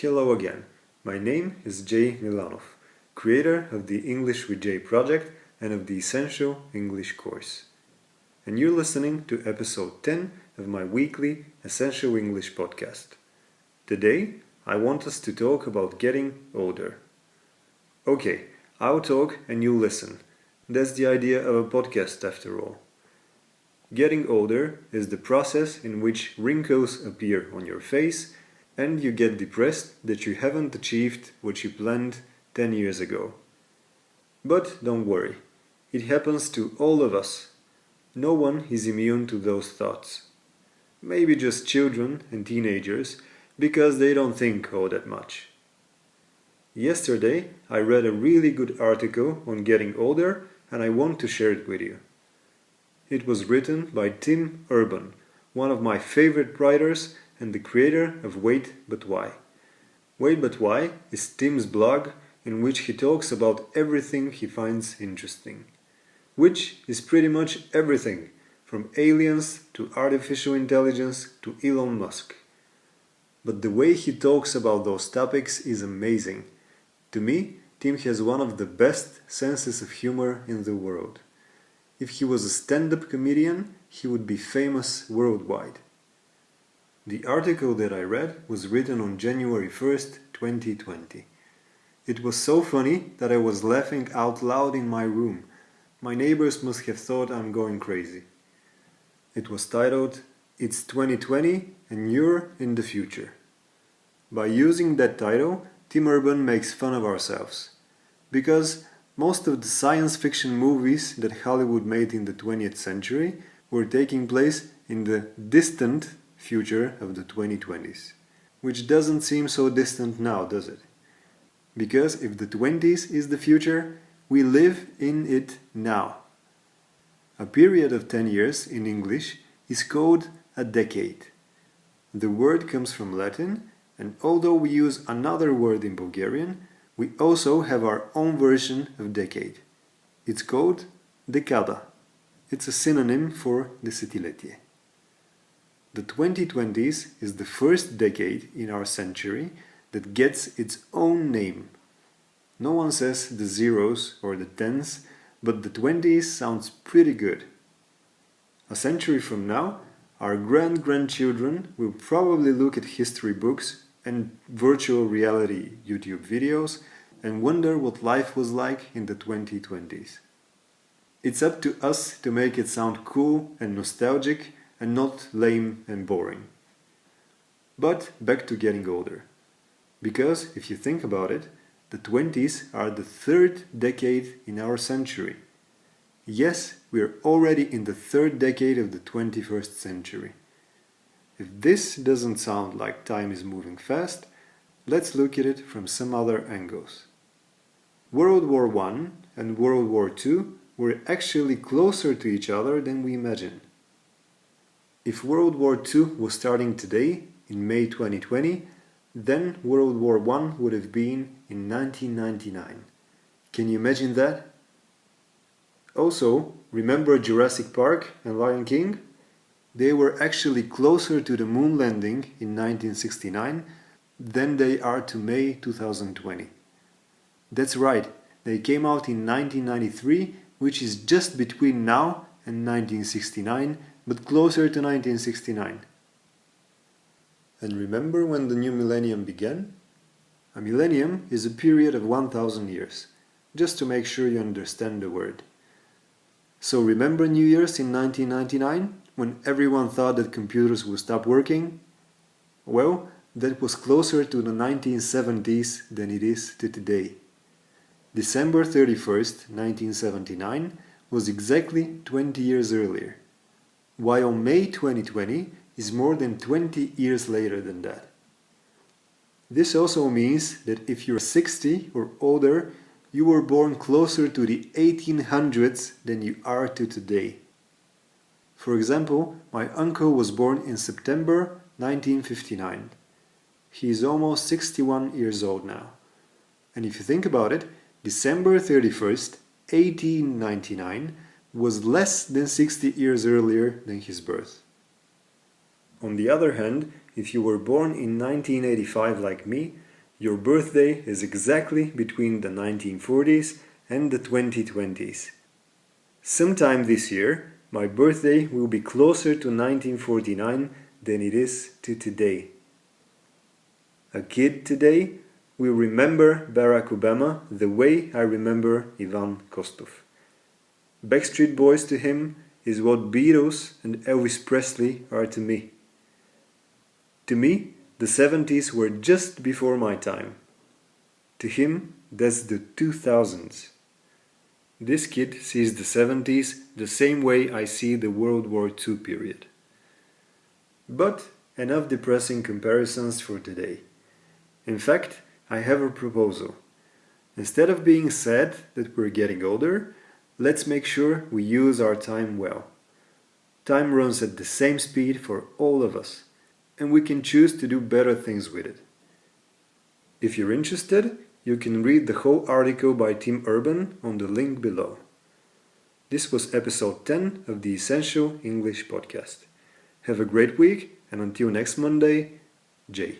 Hello again, my name is Jay Milanov, creator of the English with Jay project and of the Essential English course. And you're listening to episode 10 of my weekly Essential English podcast. Today, I want us to talk about getting older. Okay, I'll talk and you listen. That's the idea of a podcast after all. Getting older is the process in which wrinkles appear on your face and you get depressed that you haven't achieved what you planned 10 years ago. But don't worry, it happens to all of us. No one is immune to those thoughts. Maybe just children and teenagers, because they don't think all that much. Yesterday, I read a really good article on getting older and I want to share it with you. It was written by Tim Urban, one of my favorite writers and the creator of Wait But Why. Wait But Why is Tim's blog in which he talks about everything he finds interesting. Which is pretty much everything, from aliens to artificial intelligence to Elon Musk. But the way he talks about those topics is amazing. To me, Tim has one of the best senses of humor in the world. If he was a stand-up comedian, he would be famous worldwide. The article that I read was written on January 1st, 2020. It was so funny that I was laughing out loud in my room. My neighbors must have thought I'm going crazy. It was titled, "It's 2020 and you're in the future." By using that title, Tim Urban makes fun of ourselves. Because most of the science fiction movies that Hollywood made in the 20th century were taking place in the distant future of the 2020s. Which doesn't seem so distant now, does it? Because if the 20s is the future, we live in it now. A period of 10 years in English is called a decade. The word comes from Latin, and although we use another word in Bulgarian, we also have our own version of decade. It's called dekada. It's a synonym for десетилетие. The 2020s is the first decade in our century that gets its own name. No one says the zeros or the tens, but the 20s sounds pretty good. A century from now, our grandchildren will probably look at history books and virtual reality YouTube videos and wonder what life was like in the 2020s. It's up to us to make it sound cool and nostalgic and not lame and boring. But back to getting older. Because if you think about it, the 20s are the third decade in our century. Yes, we're already in the third decade of the 21st century. If this doesn't sound like time is moving fast, let's look at it from some other angles. World War I and World War II were actually closer to each other than we imagine. If World War II was starting today, in May 2020, then World War I would have been in 1999. Can you imagine that? Also, remember Jurassic Park and Lion King? They were actually closer to the moon landing in 1969 than they are to May 2020. That's right, they came out in 1993, which is just between now and 1969, but closer to 1969. And remember when the new millennium began? A millennium is a period of 1000 years, just to make sure you understand the word. So remember New Year's in 1999, when everyone thought that computers would stop working? Well, that was closer to the 1970s than it is to today. December 31st, 1979 was exactly 20 years earlier, while May 2020 is more than 20 years later than that. This also means that if you're 60 or older, you were born closer to the 1800s than you are to today. For example, my uncle was born in September 1959. He is almost 61 years old now. And if you think about it, December 31st, 1899 was less than 60 years earlier than his birth. On the other hand, if you were born in 1985 like me, your birthday is exactly between the 1940s and the 2020s. Sometime this year, my birthday will be closer to 1949 than it is to today. A kid today will remember Barack Obama the way I remember Ivan Kostov. Backstreet Boys to him is what Beatles and Elvis Presley are to me. To me, the 70s were just before my time. To him, that's the 2000s. This kid sees the 70s the same way I see the World War II period. But enough depressing comparisons for today. In fact, I have a proposal. Instead of being sad that we're getting older, let's make sure we use our time well. Time runs at the same speed for all of us, and we can choose to do better things with it. If you're interested, you can read the whole article by Tim Urban on the link below. This was episode 10 of the Essential English Podcast. Have a great week, and until next Monday, Jay.